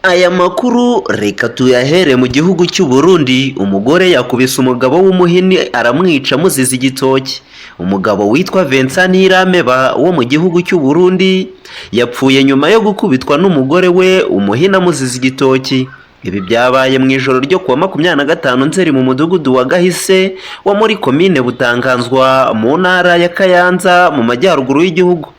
Aya makuru reka tuyahere mu gihugu cy'u Burundi. Umugore yakubise umugabo w'umuhini aramwica amuziza igitoki. Umugabo witwa Vincent Ntirameba wo mu gihugu cy'u Burundi yapfuye nyuma yo gukubitwa n'umugore we umuhini amuziza igitoki. Ibi byabaye mu ijoro ryo kuwa 25 Nzeri mu mudugudu wa Gahise wo muri komine Butanganzwa mu ntara ya Kayanza mu majyaruguru y'igihugu.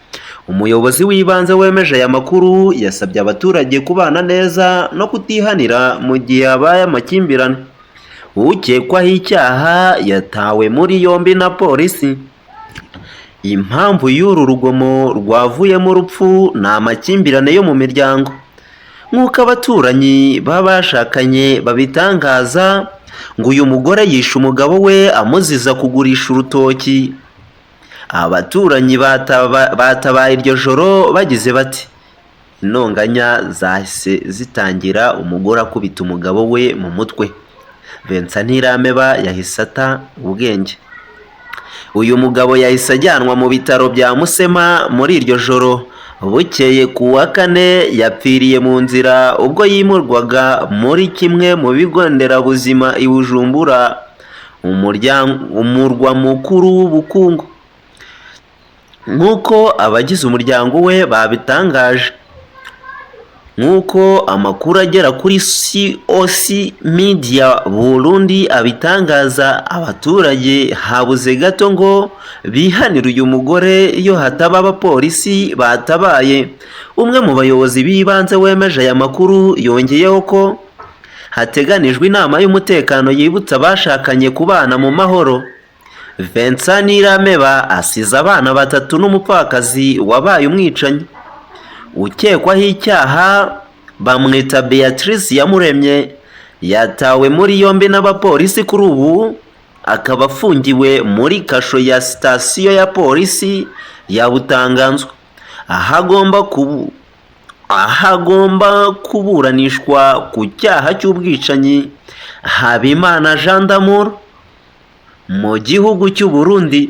Umuyobozi w'ibanze wemeje aya makuru yasabye abaturage kubana neza no kutihanira mu gihe habaye amakimbirane. Ukekwaho icyaha yatawe muri yombi na polisi. Impamvu y'uru rugomo rwavuyemo urupfu ni amakimbirane yo mu miryango. Nk'uko abaturanyi b'abashakanye babitangaza, ngo uyu mugore yishe umugabo we amuziza kugurisha urutoki. Abaturanyi batabaye iryo joro bagize bati intonganya zahise zitangira, umugore akubita umugabo we mu mutwe. Vincent Ntirameba yahise ata ubwenge. Uyu mugabo yahise ajyanwa mu bitaro bya Musema muri iryo joro. Bukeye ku wa kane yapfiriye mu nzira ubwo yimurwaga muri kimwe mu bigo nderabuzima i Bujumbura, umurwa mukuru w'ubukungu. Nk'uko abagize umuryango we babitangaje. Nk'uko amakuru agera kuri COC Media Burundi abitangaza, abaturage habuze gato ngo bihanire uyu mugore iyo hataba abapolisi batabaye. Umwe mu bayobozi b'ibanze wemeje aya makuru yongeyeho ko hateganijwe inama y'umutekano yibutsa abashakanye kubana mu mahoro. Vincent Ntirameba asize abana 3 n'umupfakazi wabaye umwicanyi. Ukekwaho icyaha bamwita Beatrice Iyamuremye yatawe muri yombi n'abapolisi kuri ubu, akaba afungiwe muri kasho ya sitasiyo ya polisi ya Butanganzwa, aho agomba kuburanishwa ku cyaha cy'ubwicanyi. Habimana Jean d'Amour mu gihugu cy'u Burundi.